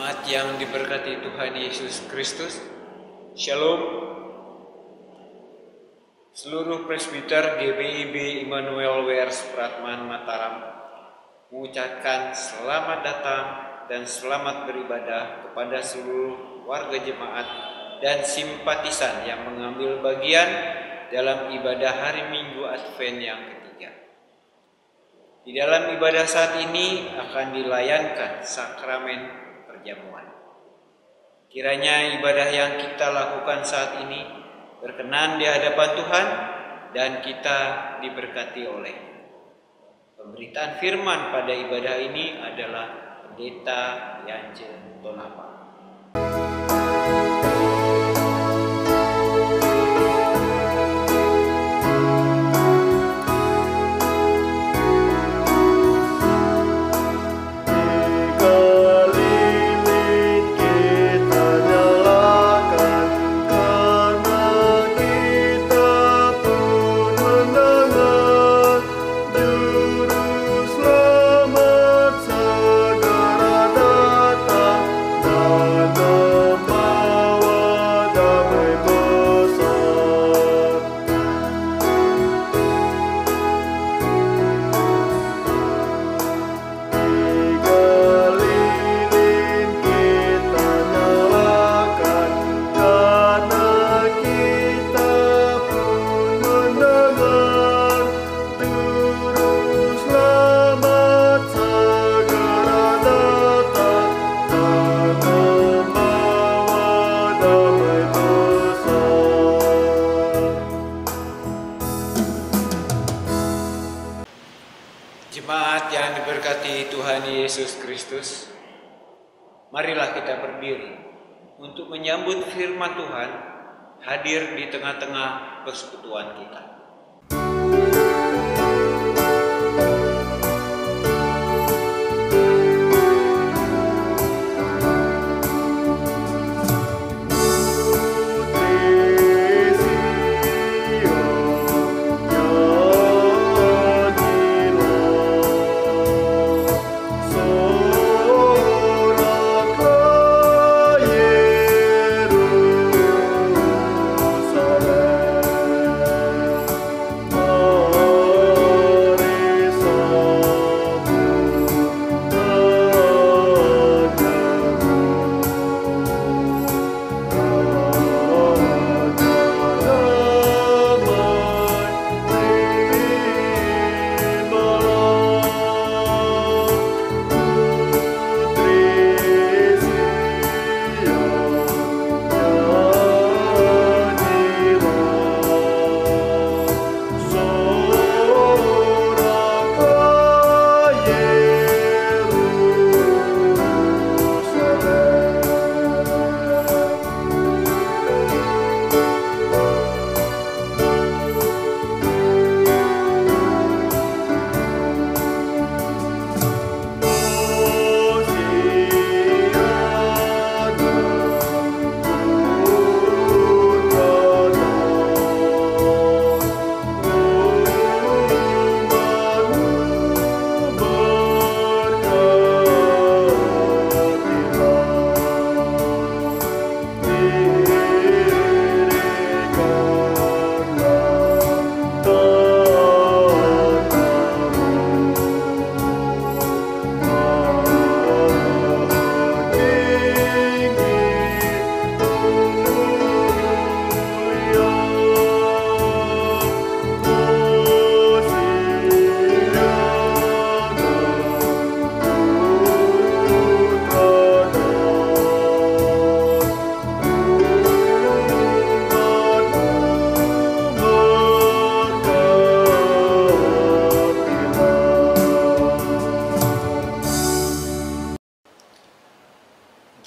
Jemaat yang diberkati Tuhan Yesus Kristus, Shalom. Seluruh presbiter GBIB Immanuel WR Supratman Mataram mengucapkan selamat datang dan selamat beribadah kepada seluruh warga jemaat dan simpatisan yang mengambil bagian dalam ibadah hari Minggu Advent yang ketiga. Di dalam ibadah saat ini akan dilayankan sakramen perjamuan. Kiranya ibadah yang kita lakukan saat ini berkenan di hadapan Tuhan dan kita diberkati oleh. Pemberitaan firman pada ibadah ini adalah Pendeta Yance Tonapa. Jemaat yang diberkati Tuhan Yesus Kristus, marilah kita berdiri untuk menyambut firman Tuhan hadir di tengah-tengah persekutuan kita.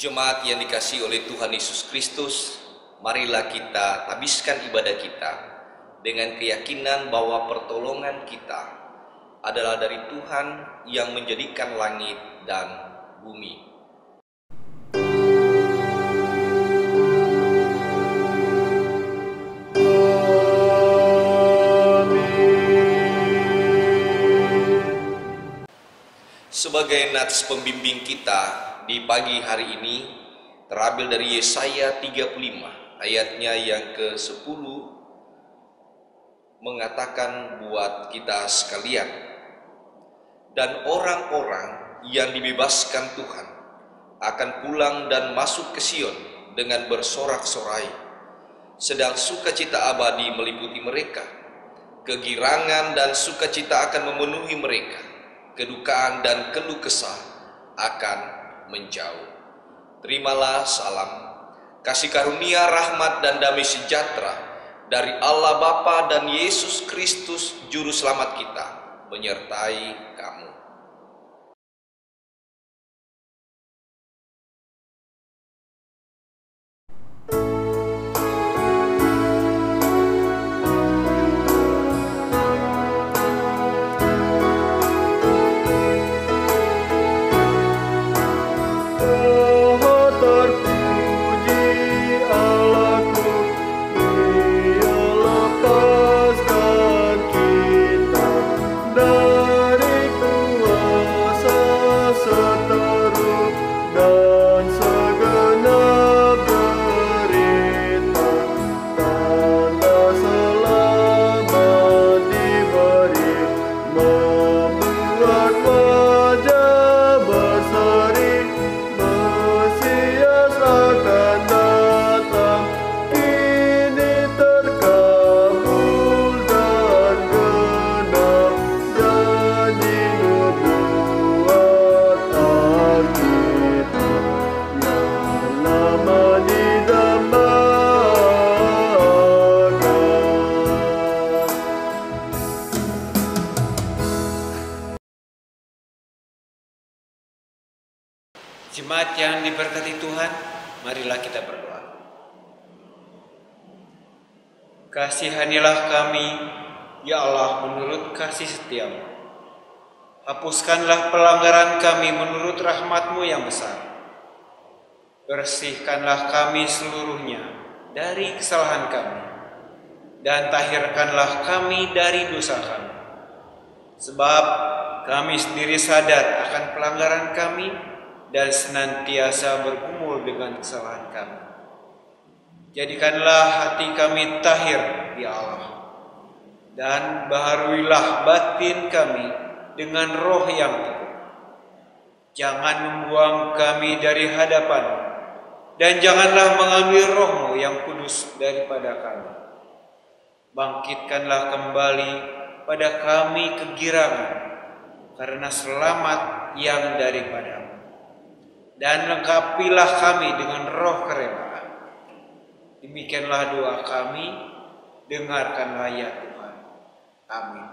Jemaat yang dikasihi oleh Tuhan Yesus Kristus, marilah kita habiskan ibadah kita dengan keyakinan bahwa pertolongan kita adalah dari Tuhan yang menjadikan langit dan bumi. Sebagai nats pembimbing kita, di pagi hari ini terambil dari Yesaya 35 ayatnya yang ke-10, mengatakan buat kita sekalian, dan orang-orang yang dibebaskan Tuhan akan pulang dan masuk ke Sion dengan bersorak-sorai, sedang sukacita abadi meliputi mereka. Kegirangan dan sukacita akan memenuhi mereka, kedukaan dan keluh kesah akan menjauh. Terimalah salam, kasih karunia, rahmat dan damai sejahtera dari Allah Bapa dan Yesus Kristus Juru Selamat kita menyertai kamu. Jemaat yang diberkati Tuhan, marilah kita berdoa. Kasihanilah kami, ya Allah, menurut kasih setiamu. Hapuskanlah pelanggaran kami menurut rahmat-Mu yang besar. Bersihkanlah kami seluruhnya dari kesalahan kami, dan tahirkanlah kami dari dosa kami. Sebab kami sendiri sadar akan pelanggaran kami, dan senantiasa bergumul dengan kesalahan kami. Jadikanlah hati kami tahir, ya Allah, dan baharuilah batin kami dengan roh yang teguh. Jangan membuang kami dari hadapan-Mu, dan janganlah mengambil roh-Mu yang kudus daripada kami. Bangkitkanlah kembali pada kami kegirangan karena selamat yang daripada-Mu. Dan lengkapilah kami dengan roh kerelaan. Demikianlah doa kami, dengarkanlah ya Tuhan. Amin.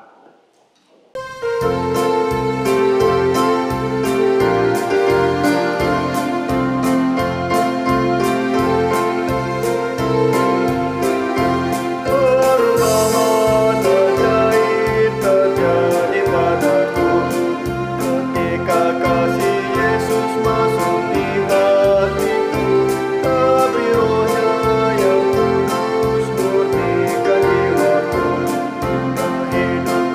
Hidup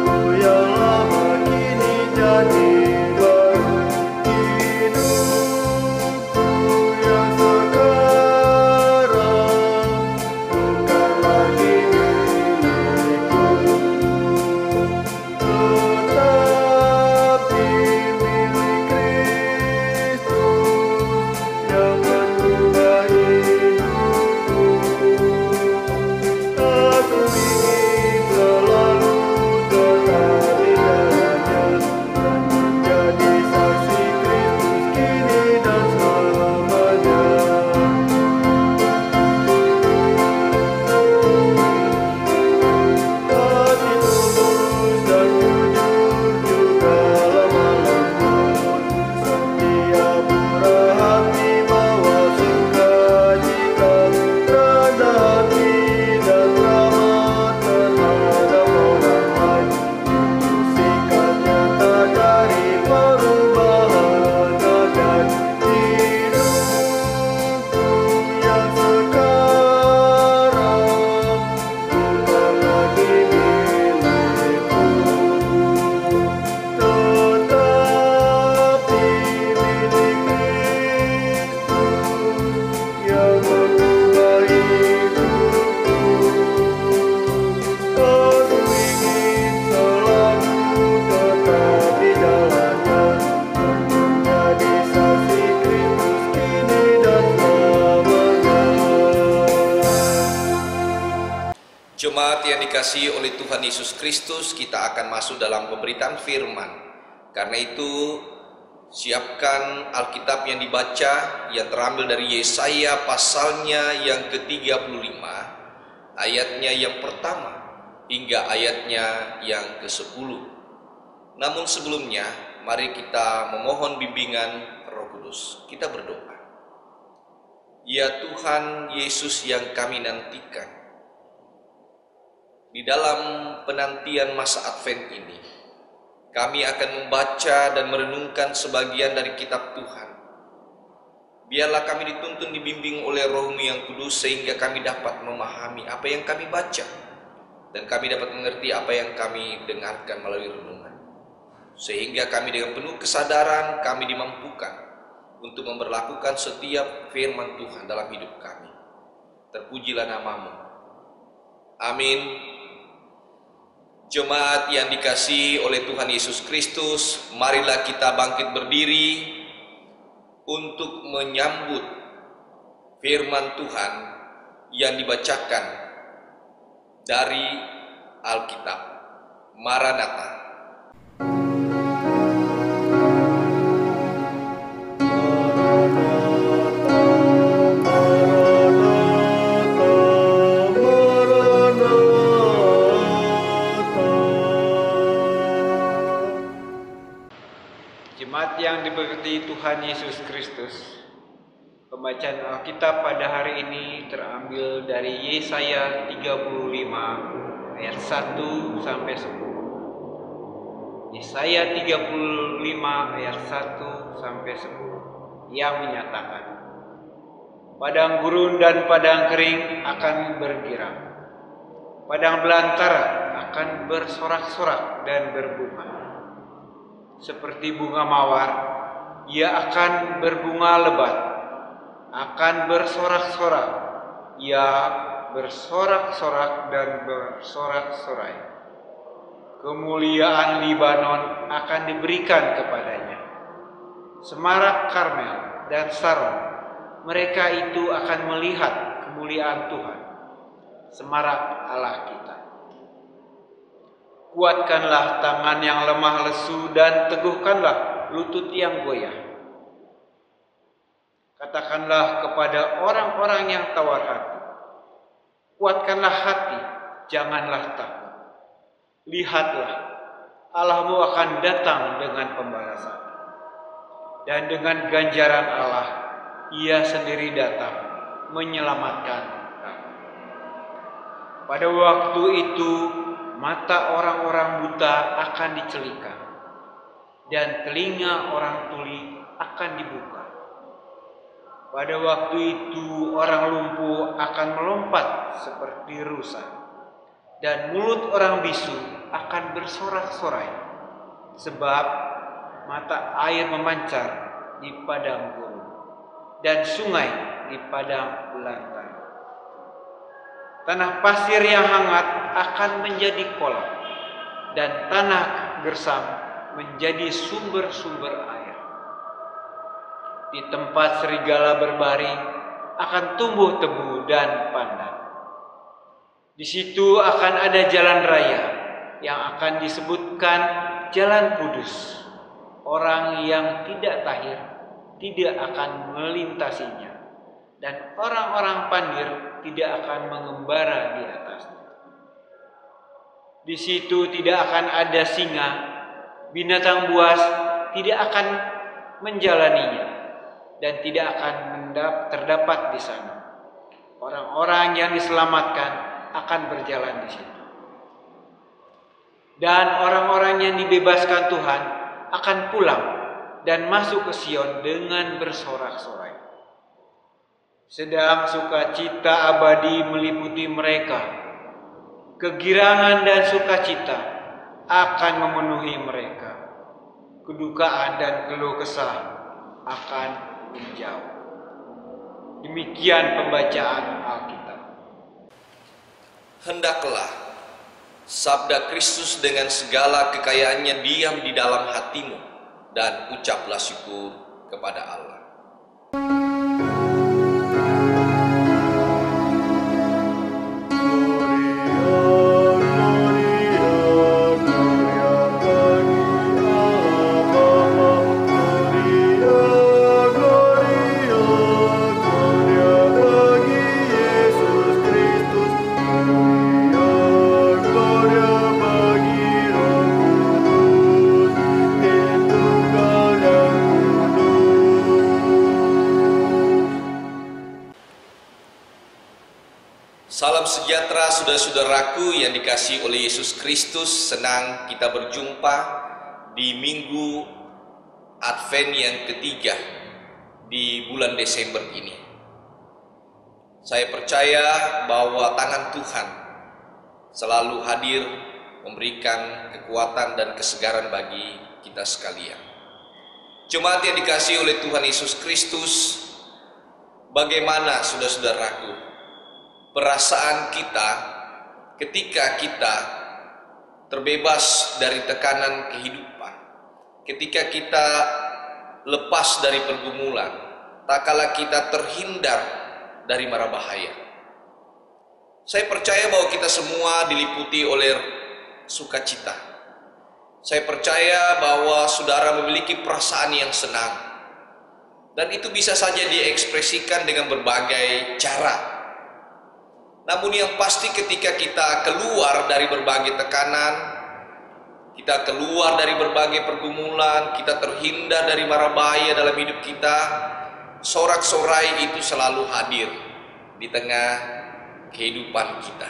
dikasihi oleh Tuhan Yesus Kristus, kita akan masuk dalam pemberitaan firman. Karena itu, siapkan Alkitab yang dibaca yang terambil dari Yesaya pasalnya yang ke-35, ayatnya yang pertama hingga ayatnya yang ke-10. Namun sebelumnya, mari kita memohon bimbingan Roh Kudus. Kita berdoa. Ya Tuhan Yesus yang kami nantikan, di dalam penantian masa Advent ini, kami akan membaca dan merenungkan sebagian dari kitab Tuhan. Biarlah kami dituntun dibimbing oleh Roh-Mu yang kudus sehingga kami dapat memahami apa yang kami baca dan kami dapat mengerti apa yang kami dengarkan melalui renungan. Sehingga kami dengan penuh kesadaran kami dimampukan untuk memberlakukan setiap firman Tuhan dalam hidup kami. Terpujilah nama-Mu. Amin. Jemaat yang dikasihi oleh Tuhan Yesus Kristus, marilah kita bangkit berdiri untuk menyambut firman Tuhan yang dibacakan dari Alkitab. Maranatha. Jemaat yang diberkati Tuhan Yesus Kristus, pembacaan Alkitab pada hari ini terambil dari Yesaya 35 ayat 1 sampai 10. Yesaya 35 ayat 1 sampai 10 yang menyatakan, padang gurun dan padang kering akan bergirang, padang belantara akan bersorak-sorak dan berbunga. Seperti bunga mawar, ia akan berbunga lebat, akan bersorak-sorak, ia bersorak-sorak dan bersorak-sorai. Kemuliaan Libanon akan diberikan kepadanya. Semarak Karmel dan Saron, mereka itu akan melihat kemuliaan Tuhan, semarak Allah kita. Kuatkanlah tangan yang lemah lesu dan teguhkanlah lutut yang goyah. Katakanlah kepada orang-orang yang tawar hati, kuatkanlah hati, janganlah takut. Lihatlah, Allahmu akan datang dengan pembalasan. Dan dengan ganjaran Allah, Ia sendiri datang menyelamatkan kamu. Pada waktu itu, mata orang-orang buta akan dicelikan, dan telinga orang tuli akan dibuka. Pada waktu itu orang lumpuh akan melompat seperti rusa, dan mulut orang bisu akan bersorak-sorai, sebab mata air memancar di padang gurun, dan sungai di padang belantara. Tanah pasir yang hangat akan menjadi kolam, dan tanah gersam menjadi sumber-sumber air. Di tempat serigala berbaring akan tumbuh tebu dan pandan. Di situ akan ada jalan raya yang akan disebutkan Jalan Kudus. Orang yang tidak tahir tidak akan melintasinya, dan orang-orang pandir tidak akan mengembara di atasnya. Di situ tidak akan ada singa, binatang buas tidak akan menjalaninya, dan tidak akan terdapat di sana. Orang-orang yang diselamatkan akan berjalan di situ. Dan orang-orang yang dibebaskan Tuhan akan pulang dan masuk ke Sion dengan bersorak-sorai. Sedang sukacita abadi meliputi mereka. Kegirangan dan sukacita akan memenuhi mereka. Kedukaan dan keluh kesah akan menjauh. Demikian pembacaan Alkitab. Hendaklah sabda Kristus dengan segala kekayaannya diam di dalam hatimu, dan ucaplah syukur kepada Allah. Salam sejahtera saudara-saudaraku yang dikasihi oleh Yesus Kristus. Senang kita berjumpa di minggu Advent yang ketiga di bulan Desember ini. Saya percaya bahwa tangan Tuhan selalu hadir memberikan kekuatan dan kesegaran bagi kita sekalian. Jemaat yang dikasihi oleh Tuhan Yesus Kristus, bagaimana saudara-saudaraku perasaan kita ketika kita terbebas dari tekanan kehidupan, ketika kita lepas dari pergumulan, tak kala kita terhindar dari mara bahaya? Saya percaya bahwa kita semua diliputi oleh sukacita. Saya percaya bahwa saudara memiliki perasaan yang senang, dan itu bisa saja diekspresikan dengan berbagai cara. Namun yang pasti ketika kita keluar dari berbagai tekanan, kita keluar dari berbagai pergumulan, kita terhindar dari mara bahaya dalam hidup kita, sorak-sorai itu selalu hadir di tengah kehidupan kita.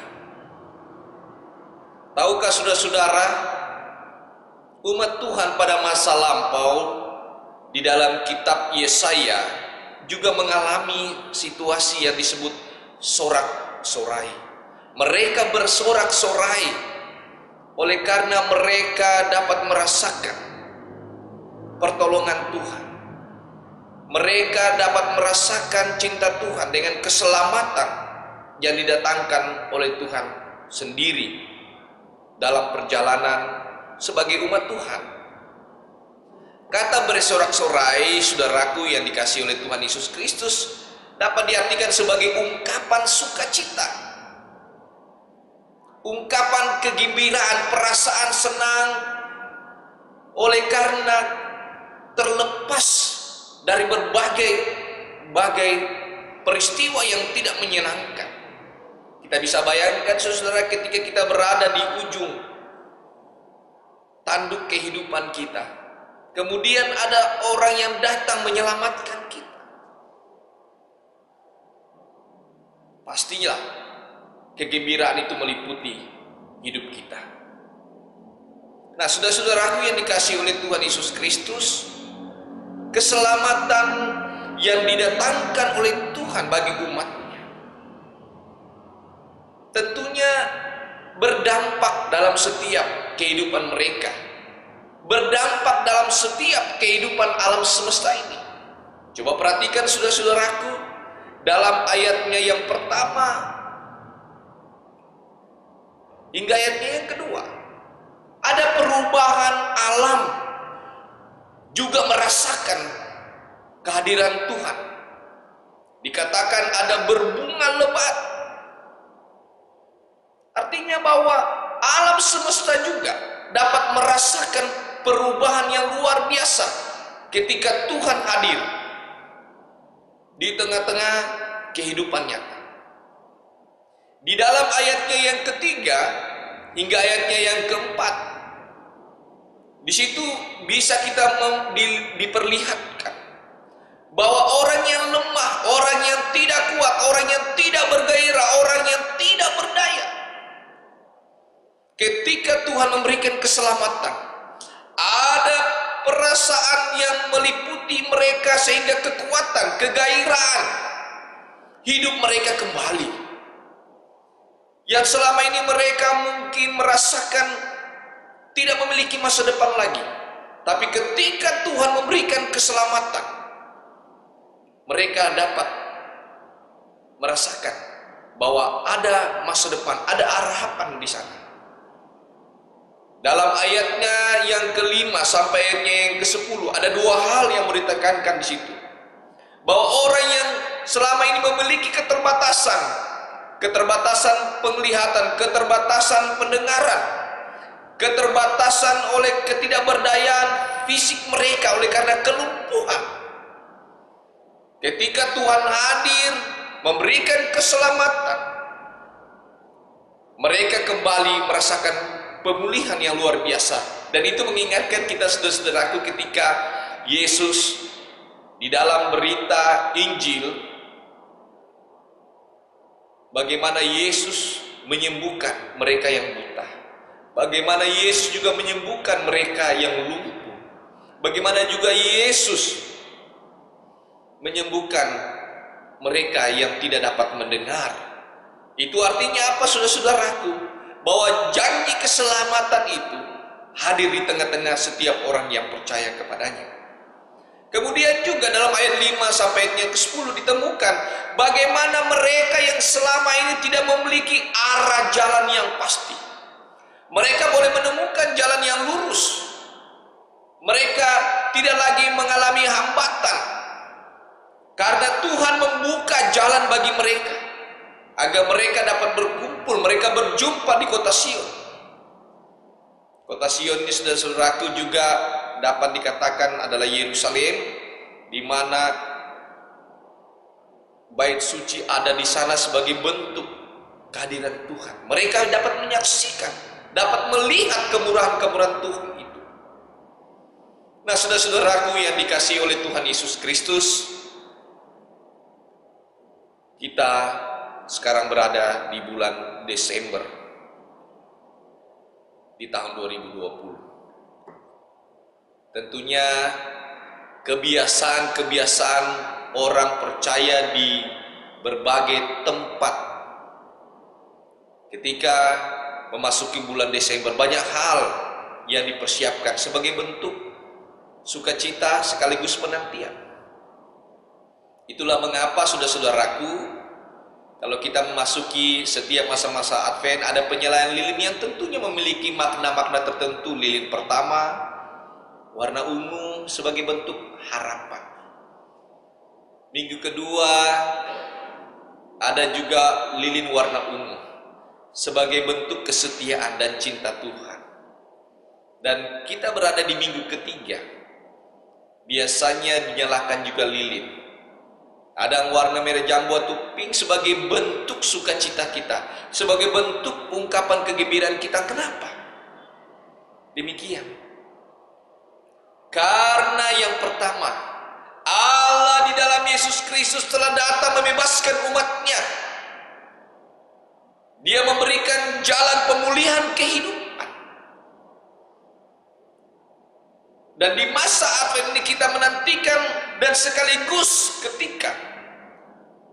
Tahukah saudara-saudara, umat Tuhan pada masa lampau di dalam kitab Yesaya juga mengalami situasi yang disebut sorak-sorai. Mereka bersorak-sorai oleh karena mereka dapat merasakan pertolongan Tuhan. Mereka dapat merasakan cinta Tuhan dengan keselamatan yang didatangkan oleh Tuhan sendiri dalam perjalanan sebagai umat Tuhan. Kata bersorak-sorai, saudaraku yang dikasihi oleh Tuhan Yesus Kristus, dapat diartikan sebagai ungkapan sukacita, ungkapan kegembiraan, perasaan senang oleh karena terlepas dari berbagai peristiwa yang tidak menyenangkan. Kita bisa bayangkan saudara, ketika kita berada di ujung tanduk kehidupan kita, kemudian ada orang yang datang menyelamatkan kita. Pastinya kegembiraan itu meliputi hidup kita. Nah, saudara-saudaraku yang dikasihi oleh Tuhan Yesus Kristus, keselamatan yang didatangkan oleh Tuhan bagi umatnya tentunya berdampak dalam setiap kehidupan mereka, berdampak dalam setiap kehidupan alam semesta ini. Coba perhatikan saudara-saudaraku, dalam ayatnya yang pertama hingga ayatnya yang kedua, ada perubahan alam juga merasakan kehadiran Tuhan. Dikatakan ada berbunga lebat, artinya bahwa alam semesta juga dapat merasakan perubahan yang luar biasa ketika Tuhan hadir di tengah-tengah kehidupan nyata. Di dalam ayatnya yang ketiga hingga ayatnya yang keempat, di situ bisa kita diperlihatkan bahwa orang yang lemah, orang yang tidak kuat, orang yang tidak bergairah, orang yang tidak berdaya, ketika Tuhan memberikan keselamatan, ada perasaan yang meliputi mereka sehingga kekuatan, kegairahan hidup mereka kembali. Yang selama ini mereka mungkin merasakan tidak memiliki masa depan lagi, tapi ketika Tuhan memberikan keselamatan, mereka dapat merasakan bahwa ada masa depan, ada harapan di sana. Dalam ayatnya yang kelima sampai ayatnya yang ke-10 ada dua hal yang mau ditekankan di situ. Bahwa orang yang selama ini memiliki keterbatasan penglihatan, keterbatasan pendengaran, keterbatasan oleh ketidakberdayaan fisik mereka oleh karena kelumpuhan, ketika Tuhan hadir memberikan keselamatan, mereka kembali merasakan pemulihan yang luar biasa. Dan itu mengingatkan kita saudara-saudaraku ketika Yesus di dalam berita Injil bagaimana Yesus menyembuhkan mereka yang buta. Bagaimana Yesus juga menyembuhkan mereka yang lumpuh. Bagaimana juga Yesus menyembuhkan mereka yang tidak dapat mendengar. Itu artinya apa, saudara-saudaraku? Bahwa janji keselamatan itu hadir di tengah-tengah setiap orang yang percaya kepadanya. Kemudian juga dalam ayat 5 sampai ayat yang ke-10 ditemukan bagaimana mereka yang selama ini tidak memiliki arah jalan yang pasti. Mereka boleh menemukan jalan yang lurus. Mereka tidak lagi mengalami hambatan karena Tuhan membuka jalan bagi mereka agar mereka dapat berkumpul, mereka berjumpa di kota Sion. Kota Sion ini, saudara-saudaraku, juga dapat dikatakan adalah Yerusalem, di mana bait suci ada di sana sebagai bentuk kehadiran Tuhan. Mereka dapat menyaksikan, dapat melihat kemurahan-kemurahan Tuhan itu. Nah, saudara-saudaraku yang dikasihi oleh Tuhan Yesus Kristus, kita sekarang berada di bulan Desember di tahun 2020. Tentunya kebiasaan-kebiasaan orang percaya di berbagai tempat ketika memasuki bulan Desember, banyak hal yang dipersiapkan sebagai bentuk sukacita sekaligus penantian. Itulah mengapa, saudara-saudaraku, kalau kita memasuki setiap masa-masa Advent, ada penyalayan lilin yang tentunya memiliki makna-makna tertentu. Lilin pertama warna ungu sebagai bentuk harapan. Minggu kedua ada juga lilin warna ungu sebagai bentuk kesetiaan dan cinta Tuhan. Dan kita berada di minggu ketiga, biasanya dinyalakan juga lilin. Ada yang warna merah jambu atau pink sebagai bentuk sukacita kita, sebagai bentuk ungkapan kegembiraan kita. Kenapa demikian? Karena yang pertama, Allah di dalam Yesus Kristus telah datang membebaskan umatnya. Dia memberikan jalan pemulihan kehidupan. Dan di masa Advent ini kita menantikan, dan sekaligus ketika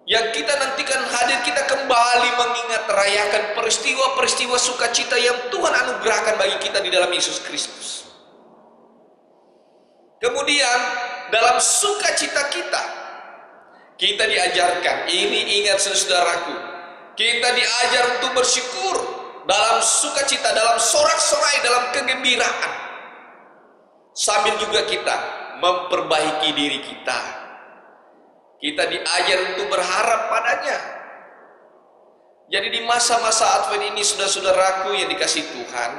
yang kita nantikan hadir, kita kembali mengingat rayakan peristiwa-peristiwa sukacita yang Tuhan anugerahkan bagi kita di dalam Yesus Kristus. Kemudian dalam sukacita kita diajarkan, ini ingat saudaraku, kita diajar untuk bersyukur dalam sukacita, dalam sorak-sorai, dalam kegembiraan. Sambil juga kita memperbaiki diri kita. Kita diajar untuk berharap padanya. Jadi di masa-masa Advent ini, saudara-saudaraku yang dikasihi Tuhan,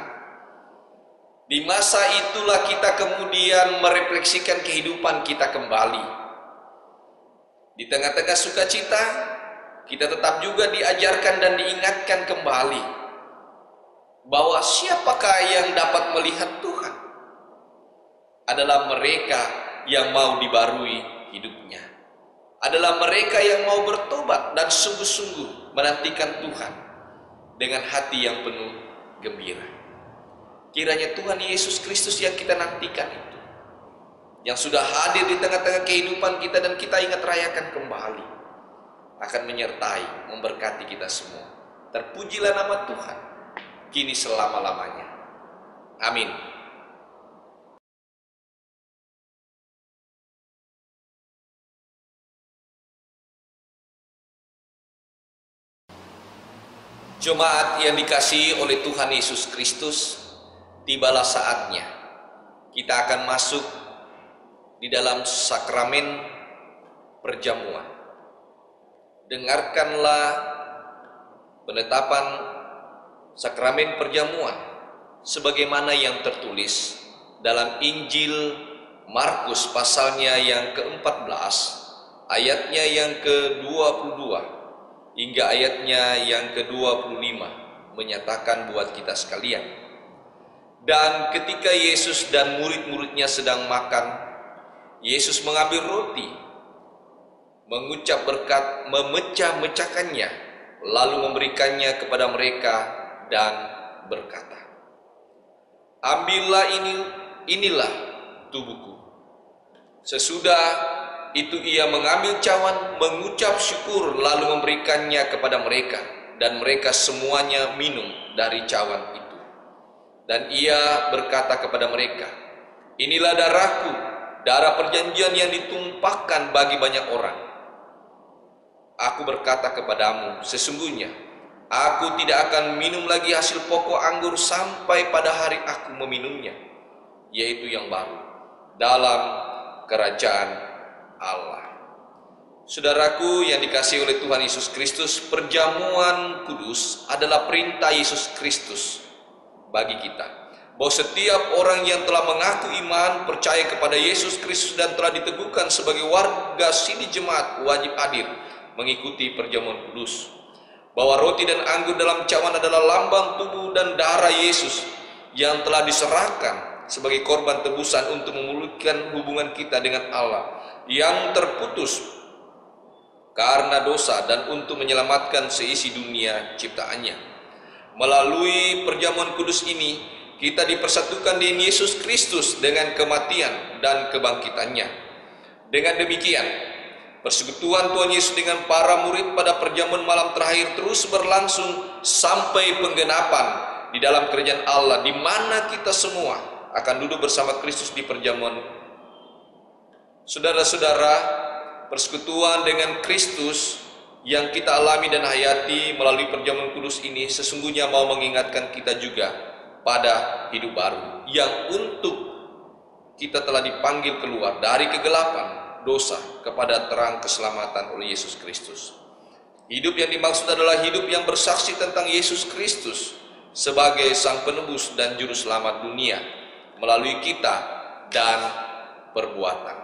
di masa itulah kita kemudian merefleksikan kehidupan kita kembali. Di tengah-tengah sukacita, kita tetap juga diajarkan dan diingatkan kembali bahwa siapakah yang dapat melihat Tuhan? Adalah mereka yang mau dibarui hidupnya. Adalah mereka yang mau bertobat dan sungguh-sungguh menantikan Tuhan dengan hati yang penuh gembira. Kiranya Tuhan Yesus Kristus yang kita nantikan itu, yang sudah hadir di tengah-tengah kehidupan kita dan kita ingat rayakan kembali, akan menyertai, memberkati kita semua. Terpujilah nama Tuhan, kini selama-lamanya. Amin. Jemaat yang dikasihi oleh Tuhan Yesus Kristus, tibalah saatnya kita akan masuk di dalam sakramen perjamuan. Dengarkanlah penetapan sakramen perjamuan sebagaimana yang tertulis dalam Injil Markus pasalnya yang ke-14, ayatnya yang ke-22 hingga ayatnya yang ke-25, menyatakan buat kita sekalian. Dan ketika Yesus dan murid-muridnya sedang makan, Yesus mengambil roti, mengucap berkat, memecah-mecahkannya, lalu memberikannya kepada mereka dan berkata, "Ambillah inilah tubuhku." Sesudah itu ia mengambil cawan, mengucap syukur, lalu memberikannya kepada mereka, dan mereka semuanya minum dari cawan itu. Dan ia berkata kepada mereka, "Inilah darahku, darah perjanjian yang ditumpahkan bagi banyak orang. Aku berkata kepadamu, sesungguhnya aku tidak akan minum lagi hasil pokok anggur sampai pada hari aku meminumnya, yaitu yang baru dalam kerajaan Allah." Saudaraku yang dikasihi oleh Tuhan Yesus Kristus, perjamuan kudus adalah perintah Yesus Kristus bagi kita, bahwa setiap orang yang telah mengaku iman, percaya kepada Yesus Kristus dan telah diteguhkan sebagai warga sini jemaat wajib hadir mengikuti perjamuan kudus. Bahwa roti dan anggur dalam cawan adalah lambang tubuh dan darah Yesus yang telah diserahkan sebagai korban tebusan untuk memulihkan hubungan kita dengan Allah yang terputus karena dosa dan untuk menyelamatkan seisi dunia ciptaannya. Melalui perjamuan kudus ini, kita dipersatukan dengan Yesus Kristus dengan kematian dan kebangkitannya. Dengan demikian, persekutuan Tuhan Yesus dengan para murid pada perjamuan malam terakhir terus berlangsung sampai penggenapan di dalam kerajaan Allah, di mana kita semua akan duduk bersama Kristus di perjamuan. Saudara-saudara, persekutuan dengan Kristus yang kita alami dan hayati melalui perjamuan kudus ini sesungguhnya mau mengingatkan kita juga pada hidup baru yang untuk kita telah dipanggil keluar dari kegelapan dosa kepada terang keselamatan oleh Yesus Kristus. Hidup yang dimaksud adalah hidup yang bersaksi tentang Yesus Kristus sebagai Sang Penebus dan Juru Selamat dunia melalui kita dan perbuatan.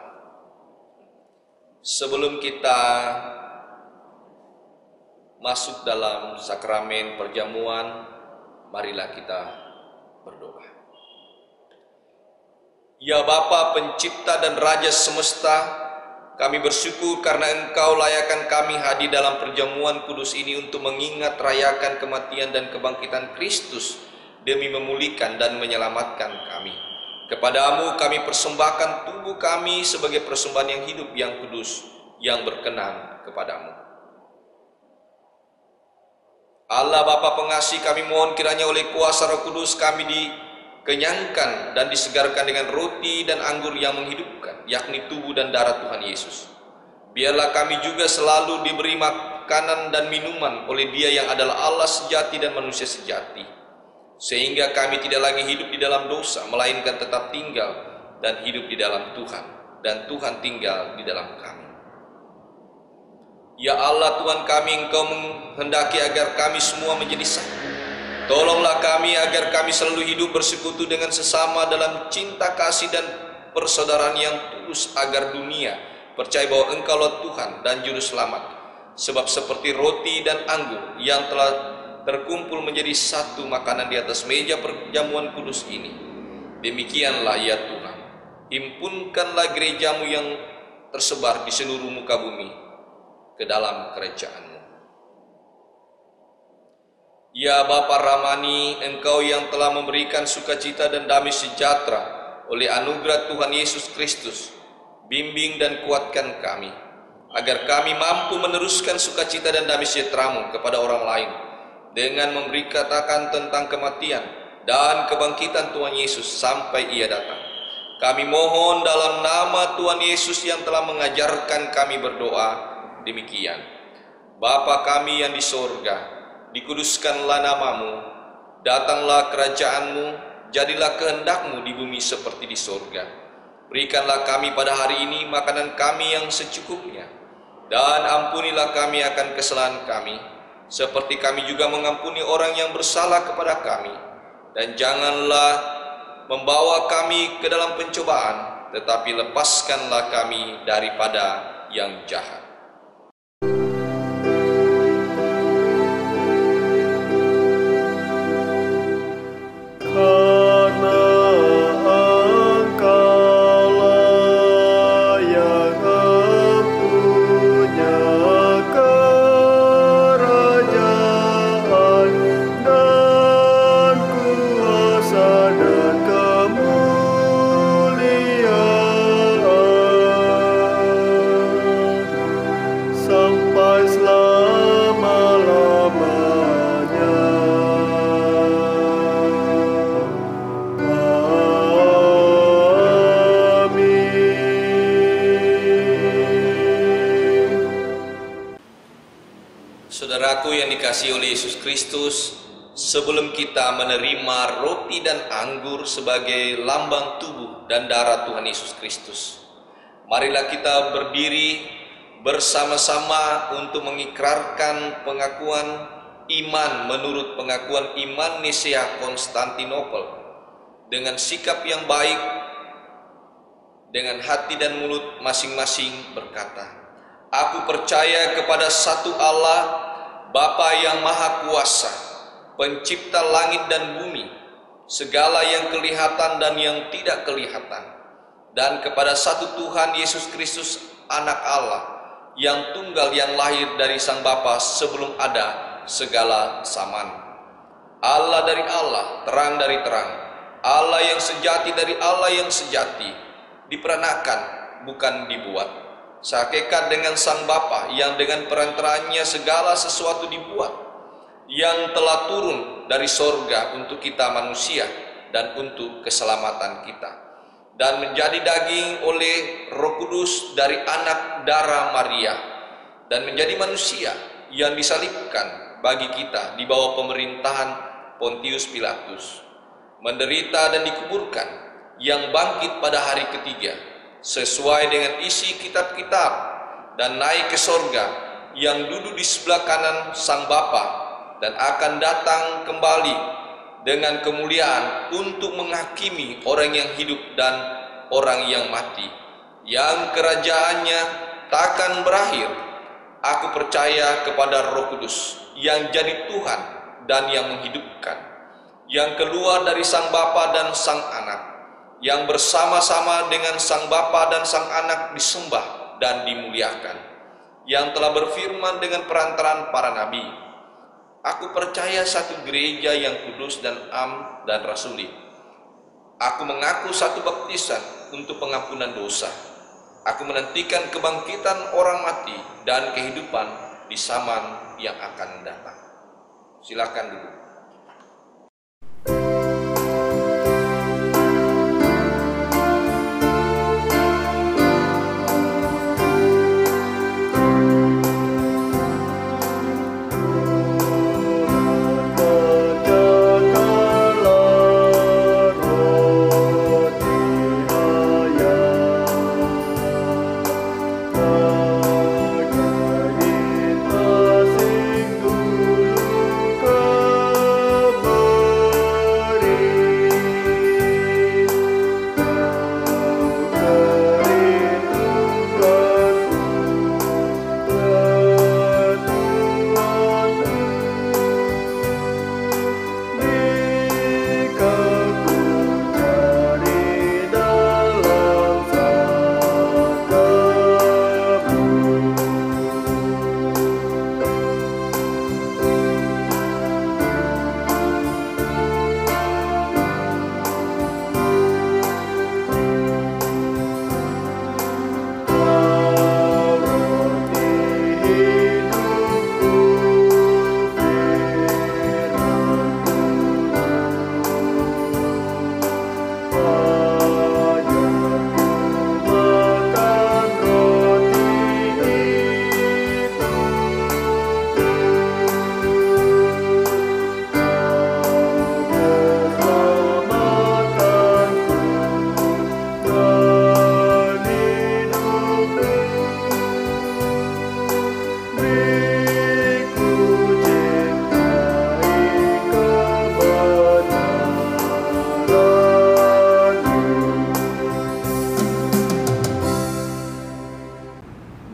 Sebelum kita masuk dalam sakramen perjamuan, marilah kita berdoa. Ya Bapa pencipta dan Raja semesta, kami bersyukur karena Engkau layakkan kami hadir dalam perjamuan kudus ini untuk mengingat rayakan kematian dan kebangkitan Kristus demi memulihkan dan menyelamatkan kami. Kepadamu kami persembahkan tubuh kami sebagai persembahan yang hidup, yang kudus, yang berkenan kepadamu. Allah Bapa pengasih, kami mohon kiranya oleh kuasa Roh Kudus kami dikenyangkan dan disegarkan dengan roti dan anggur yang menghidupkan, yakni tubuh dan darah Tuhan Yesus. Biarlah kami juga selalu diberi makanan dan minuman oleh Dia yang adalah Allah sejati dan manusia sejati, sehingga kami tidak lagi hidup di dalam dosa, melainkan tetap tinggal dan hidup di dalam Tuhan, dan Tuhan tinggal di dalam kami. Ya Allah Tuhan kami, Engkau menghendaki agar kami semua menjadi satu. Tolonglah kami agar kami selalu hidup bersekutu dengan sesama dalam cinta kasih dan persaudaraan yang tulus, agar dunia percaya bahwa Engkaulah Tuhan dan Juru Selamat. Sebab seperti roti dan anggur yang telah terkumpul menjadi satu makanan di atas meja perjamuan kudus ini, demikianlah ya Tuhan, himpunkanlah gerejamu yang tersebar di seluruh muka bumi ke dalam kerajaan-Mu. Ya Bapa Rahmani, Engkau yang telah memberikan sukacita dan damai sejahtera oleh anugerah Tuhan Yesus Kristus, bimbing dan kuatkan kami, agar kami mampu meneruskan sukacita dan damai sejahtera-Mu kepada orang lain, dengan memberitakan tentang kematian dan kebangkitan Tuhan Yesus sampai Ia datang. Kami mohon dalam nama Tuhan Yesus yang telah mengajarkan kami berdoa, demikian. Bapa kami yang di sorga, dikuduskanlah namamu, datanglah kerajaan-Mu, jadilah kehendak-Mu di bumi seperti di sorga. Berikanlah kami pada hari ini makanan kami yang secukupnya, dan ampunilah kami akan kesalahan kami, seperti kami juga mengampuni orang yang bersalah kepada kami. Dan janganlah membawa kami ke dalam pencobaan, tetapi lepaskanlah kami daripada yang jahat. Kerajaan Saudaraku yang dikasihi oleh Yesus Kristus, sebelum kita menerima roti dan anggur sebagai lambang tubuh dan darah Tuhan Yesus Kristus, marilah kita berdiri bersama-sama untuk mengikrarkan pengakuan iman menurut pengakuan iman Nisea Konstantinopel dengan sikap yang baik, dengan hati dan mulut masing-masing berkata, "Aku percaya kepada satu Allah, Bapa yang Maha Kuasa, Pencipta langit dan bumi, segala yang kelihatan dan yang tidak kelihatan, dan kepada satu Tuhan Yesus Kristus, Anak Allah, yang tunggal yang lahir dari Sang Bapa sebelum ada segala zaman. Allah dari Allah, terang dari terang, Allah yang sejati dari Allah yang sejati, diperanakan, bukan dibuat, sehakikat dengan Sang Bapa yang dengan perantaranya segala sesuatu dibuat, yang telah turun dari sorga untuk kita manusia dan untuk keselamatan kita, dan menjadi daging oleh Roh Kudus dari anak darah Maria, dan menjadi manusia yang disalibkan bagi kita di bawah pemerintahan Pontius Pilatus, menderita dan dikuburkan, yang bangkit pada hari ketiga sesuai dengan isi kitab-kitab, dan naik ke sorga, yang duduk di sebelah kanan Sang Bapa, dan akan datang kembali dengan kemuliaan untuk menghakimi orang yang hidup dan orang yang mati, yang kerajaannya takkan berakhir. Aku percaya kepada Roh Kudus yang jadi Tuhan dan yang menghidupkan, yang keluar dari Sang Bapa dan Sang Anak, yang bersama-sama dengan Sang Bapa dan Sang Anak disembah dan dimuliakan, yang telah berfirman dengan perantaraan para nabi. Aku percaya satu gereja yang kudus dan am dan rasuli. Aku mengaku satu baptisan untuk pengampunan dosa. Aku menantikan kebangkitan orang mati dan kehidupan di zaman yang akan datang." Silakan duduk.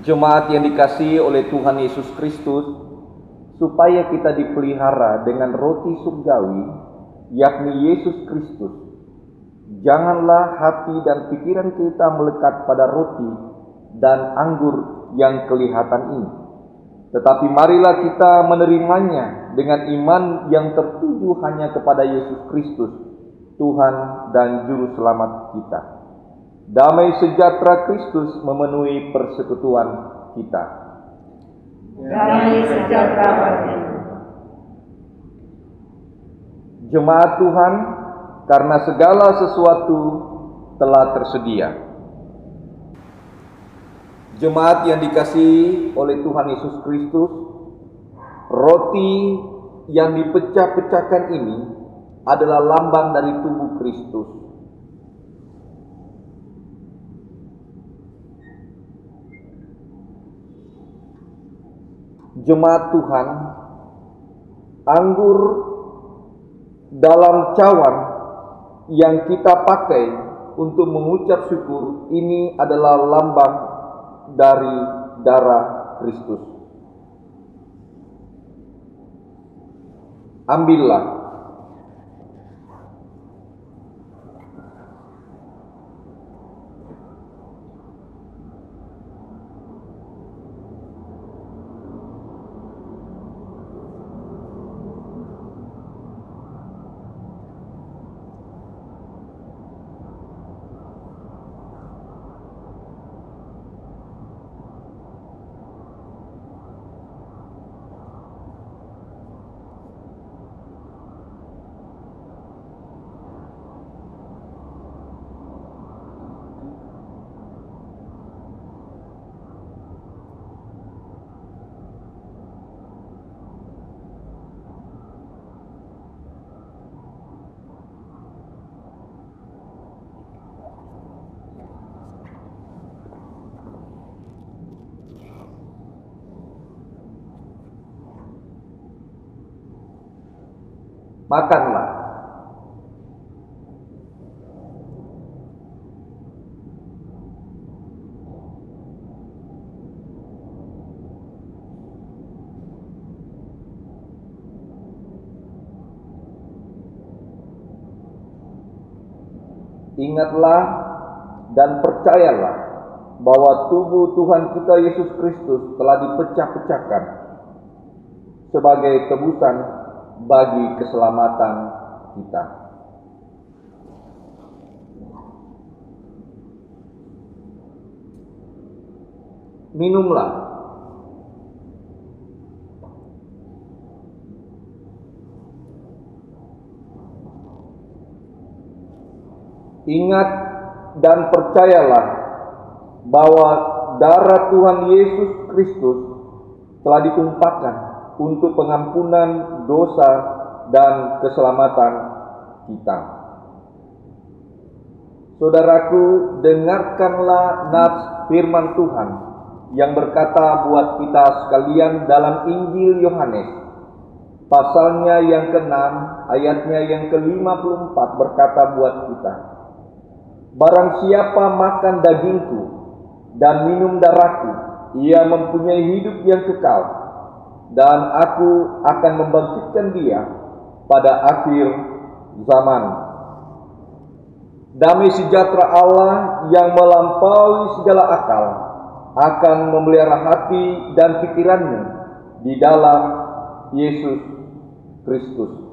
Jemaat yang dikasihi oleh Tuhan Yesus Kristus, supaya kita dipelihara dengan roti surgawi, yakni Yesus Kristus, janganlah hati dan pikiran kita melekat pada roti dan anggur yang kelihatan ini, tetapi marilah kita menerimanya dengan iman yang tertuju hanya kepada Yesus Kristus, Tuhan dan Juru Selamat kita. Damai sejahtera Kristus memenuhi persekutuan kita. Damai sejahtera bagi. Jemaat Tuhan, karena segala sesuatu telah tersedia. Jemaat yang dikasihi oleh Tuhan Yesus Kristus, Roti yang dipecah-pecahkan ini adalah lambang dari tubuh Kristus. Jemaat Tuhan, anggur dalam cawan yang kita pakai untuk mengucap syukur ini adalah lambang dari darah Kristus. Ambillah. Makanlah. Ingatlah dan percayalah bahwa tubuh Tuhan kita Yesus Kristus telah dipecah-pecahkan sebagai tebusan bagi keselamatan kita. Minumlah. Ingat dan percayalah bahwa darah Tuhan Yesus Kristus telah ditumpahkan untuk pengampunan dosa dan keselamatan kita. Saudaraku, dengarkanlah nats firman Tuhan yang berkata buat kita sekalian dalam Injil Yohanes, pasalnya yang ke-6, ayatnya yang ke-54 berkata buat kita, barang siapa makan dagingku dan minum darahku, ia mempunyai hidup yang kekal, dan aku akan membangkitkan dia pada akhir zaman. Damai sejahtera Allah yang melampaui segala akal akan memelihara hati dan pikiranmu di dalam Yesus Kristus.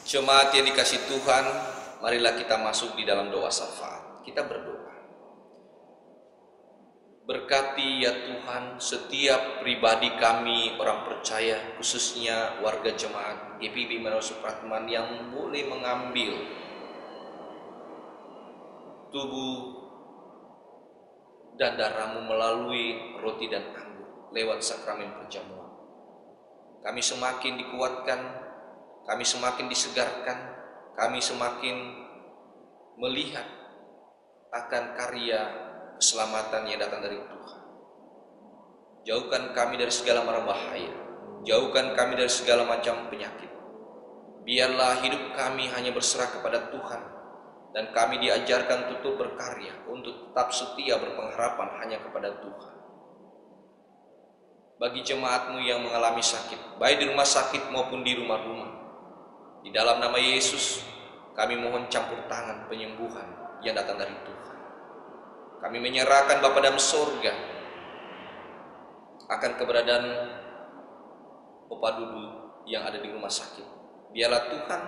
Jemaat yang dikasih Tuhan, marilah kita masuk di dalam doa syafaat. Kita berdoa. Berkati ya Tuhan setiap pribadi kami orang percaya, khususnya warga jemaat GPIB Immanuel Supratman yang boleh mengambil tubuh dan darah-Mu melalui roti dan anggur lewat sakramen perjamuan. Kami semakin dikuatkan, kami semakin disegarkan, kami semakin melihat akan karya keselamatan yang datang dari Tuhan. Jauhkan kami dari segala mara bahaya, jauhkan kami dari segala macam penyakit. Biarlah hidup kami hanya berserah kepada Tuhan, dan kami diajarkan untuk berkarya, untuk tetap setia berpengharapan hanya kepada Tuhan. Bagi jemaat-Mu yang mengalami sakit, baik di rumah sakit maupun di rumah-rumah, di dalam nama Yesus, kami mohon campur tangan penyembuhan yang datang dari Tuhan. Kami menyerahkan Bapa dalam sorga akan keberadaan Opa Dudu yang ada di rumah sakit. Biarlah Tuhan,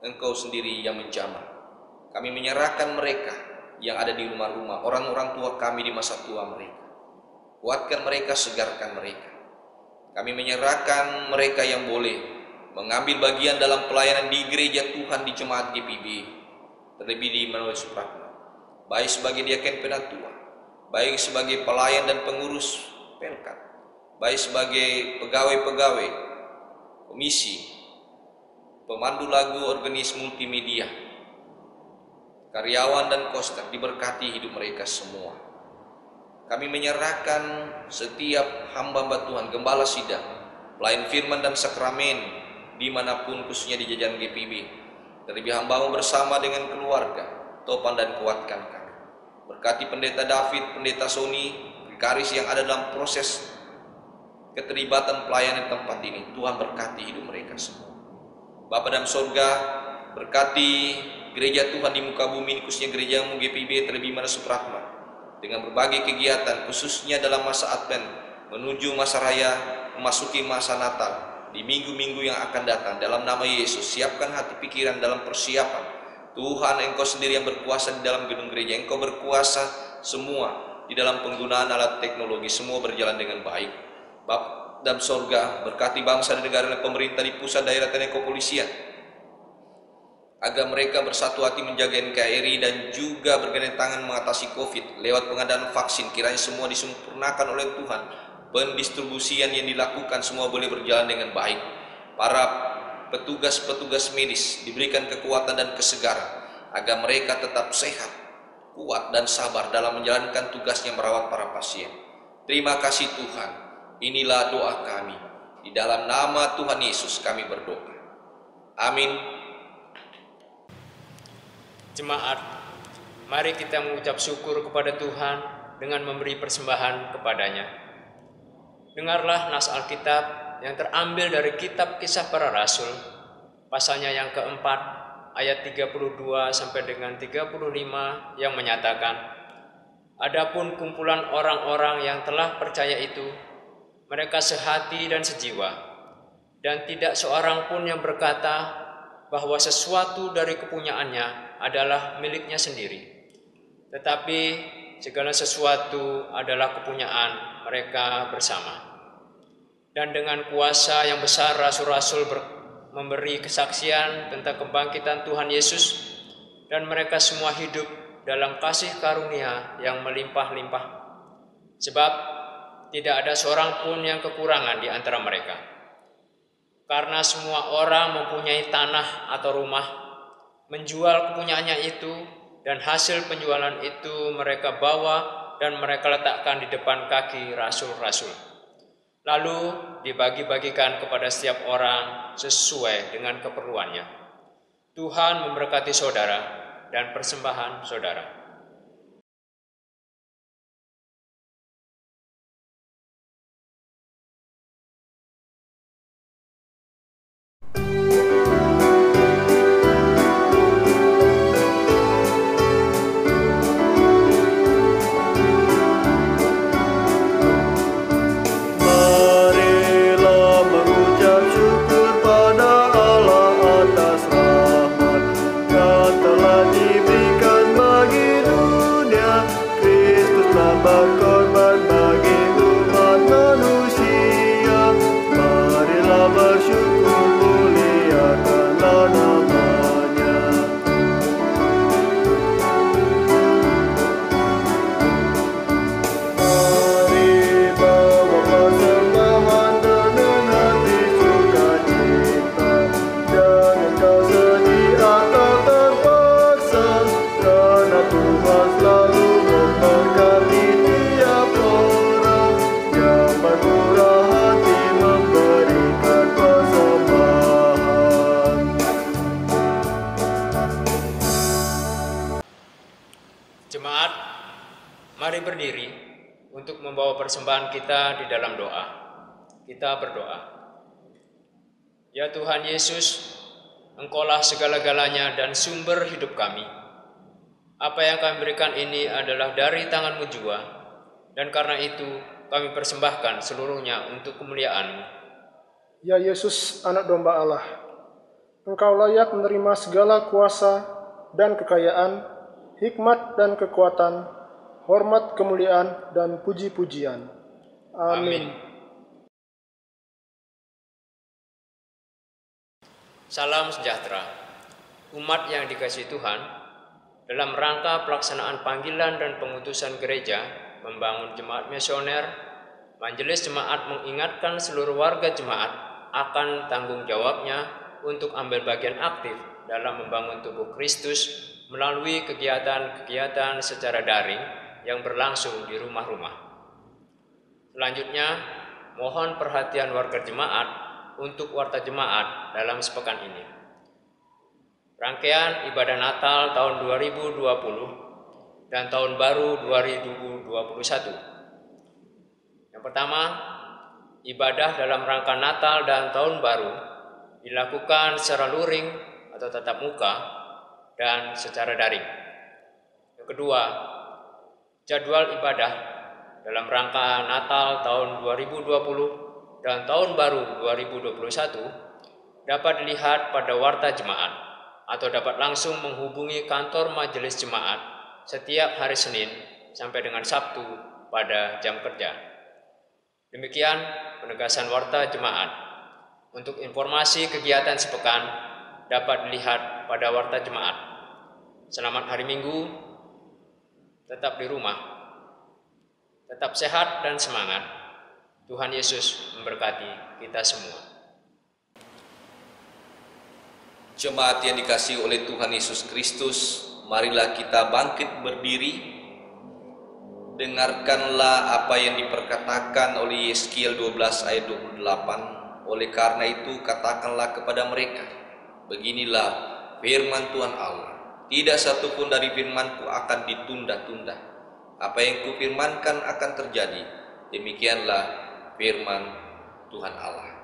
Engkau sendiri yang menjamah. Kami menyerahkan mereka yang ada di rumah-rumah, orang-orang tua kami di masa tua mereka. Kuatkan mereka, segarkan mereka. Kami menyerahkan mereka yang boleh mengambil bagian dalam pelayanan di gereja Tuhan di jemaat GPIB, terlebih di Immanuel Supratman, baik sebagai diaken penatua, baik sebagai pelayan dan pengurus pelkat, baik sebagai pegawai-pegawai komisi, pemandu lagu organis multimedia, karyawan dan koster, diberkati hidup mereka semua. Kami menyerahkan setiap hamba Tuhan, gembala sidang, pelayan firman dan sakramen dimanapun, khususnya di jajaran GPIB, terlebih hamba-Mu bersama dengan keluarga, topan dan kuatkan kami. Berkati pendeta David, pendeta Sony, vikaris yang ada dalam proses keterlibatan pelayanan tempat ini. Tuhan berkati hidup mereka semua. Bapa dalam surga, berkati gereja Tuhan di muka bumi, khususnya gereja-Mu GPIB terlebih Immanuel Supratman, dengan berbagai kegiatan, khususnya dalam masa Advent menuju masa raya, memasuki masa Natal, di minggu-minggu yang akan datang. Dalam nama Yesus, siapkan hati pikiran dalam persiapan. Tuhan, Engkau sendiri yang berkuasa di dalam gedung gereja, Engkau berkuasa semua di dalam penggunaan alat teknologi, semua berjalan dengan baik. Bapa dalam sorga, berkati bangsa dan negara dan pemerintah di pusat, daerah, dan kepolisian, agar mereka bersatu hati menjaga NKRI dan juga bergandeng tangan mengatasi COVID lewat pengadaan vaksin. Kiranya semua disempurnakan oleh Tuhan, pendistribusian yang dilakukan semua boleh berjalan dengan baik. Para petugas-petugas medis diberikan kekuatan dan kesegaran agar mereka tetap sehat, kuat dan sabar dalam menjalankan tugasnya merawat para pasien. Terima kasih Tuhan. Inilah doa kami. Di dalam nama Tuhan Yesus kami berdoa. Amin. Jemaat, mari kita mengucap syukur kepada Tuhan dengan memberi persembahan kepadanya. Dengarlah nas Alkitab yang terambil dari kitab Kisah Para Rasul, pasalnya yang keempat, ayat 32 sampai dengan 35 yang menyatakan, adapun kumpulan orang-orang yang telah percaya itu, mereka sehati dan sejiwa, dan tidak seorang pun yang berkata bahwa sesuatu dari kepunyaannya adalah miliknya sendiri, tetapi segala sesuatu adalah kepunyaan mereka bersama. Dan dengan kuasa yang besar rasul-rasul memberi kesaksian tentang kebangkitan Tuhan Yesus, dan mereka semua hidup dalam kasih karunia yang melimpah-limpah. Sebab tidak ada seorang pun yang kekurangan di antara mereka. Karena semua orang mempunyai tanah atau rumah, menjual kepunyaannya itu, dan hasil penjualan itu mereka bawa dan mereka letakkan di depan kaki rasul-rasul. Lalu dibagi-bagikan kepada setiap orang sesuai dengan keperluannya. Tuhan memberkati saudara dan persembahan saudara. Marilah mengucap syukur pada Allah atas persembahan kita di dalam doa. Kita berdoa. Ya Tuhan Yesus, Engkaulah segala-galanya dan sumber hidup kami. Apa yang kami berikan ini adalah dari tangan-Mu jua, dan karena itu kami persembahkan seluruhnya untuk kemuliaan-Mu. Ya Yesus, anak domba Allah, Engkau layak menerima segala kuasa dan kekayaan, hikmat dan kekuatan, hormat, kemuliaan, dan puji-pujian. Amin. Salam sejahtera. Umat yang dikasihi Tuhan, dalam rangka pelaksanaan panggilan dan pengutusan gereja membangun jemaat misioner, Majelis Jemaat mengingatkan seluruh warga jemaat akan tanggung jawabnya untuk ambil bagian aktif dalam membangun tubuh Kristus melalui kegiatan-kegiatan secara daring yang berlangsung di rumah-rumah. Selanjutnya, mohon perhatian warga jemaat untuk warta jemaat dalam sepekan ini. Rangkaian ibadah Natal tahun 2020 dan tahun baru 2021. Yang pertama, ibadah dalam rangka Natal dan tahun baru dilakukan secara luring atau tatap muka dan secara daring. Yang kedua, jadwal ibadah dalam rangka Natal tahun 2020 dan tahun baru 2021 dapat dilihat pada warta jemaat atau dapat langsung menghubungi kantor majelis jemaat setiap hari Senin sampai dengan Sabtu pada jam kerja. Demikian penegasan warta jemaat. Untuk informasi kegiatan sepekan dapat dilihat pada warta jemaat. Selamat hari Minggu, tetap di rumah, tetap sehat dan semangat. Tuhan Yesus memberkati kita semua. Jemaat yang dikasihi oleh Tuhan Yesus Kristus, marilah kita bangkit berdiri. Dengarkanlah apa yang diperkatakan oleh Yeskiel 12 ayat 28. Oleh karena itu katakanlah kepada mereka, beginilah firman Tuhan Allah, tidak satupun dari firman-Ku akan ditunda-tunda. Apa yang Kufirmankan akan terjadi. Demikianlah firman Tuhan Allah.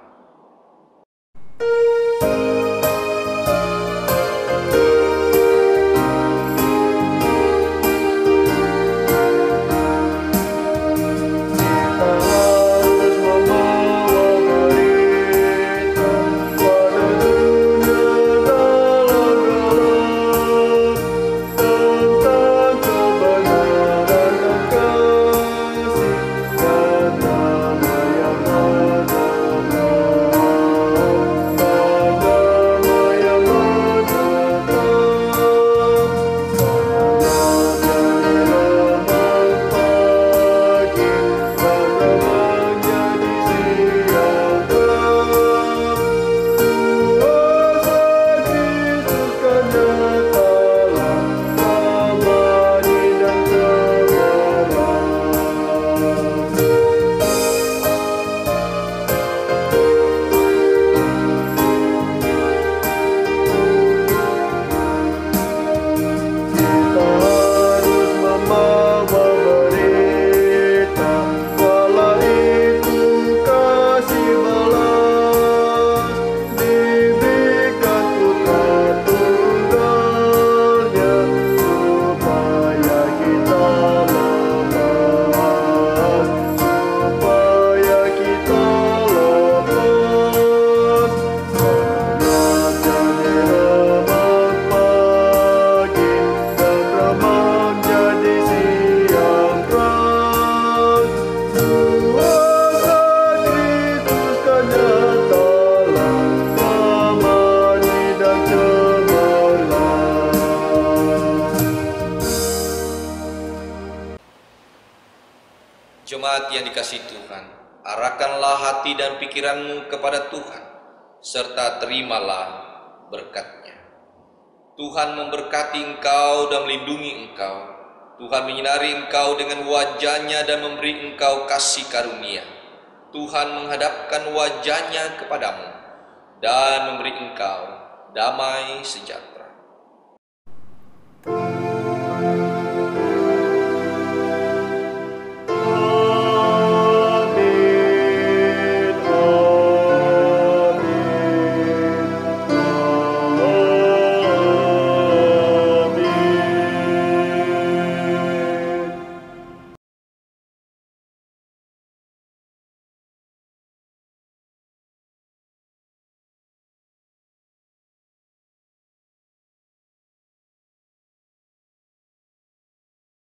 Jemaat yang dikasihi Tuhan, arahkanlah hati dan pikiranmu kepada Tuhan, serta terimalah berkat-Nya. Tuhan memberkati engkau dan melindungi engkau. Tuhan menyinari engkau dengan wajah-Nya dan memberi engkau kasih karunia. Tuhan menghadapkan wajah-Nya kepadamu dan memberi engkau damai sejahtera.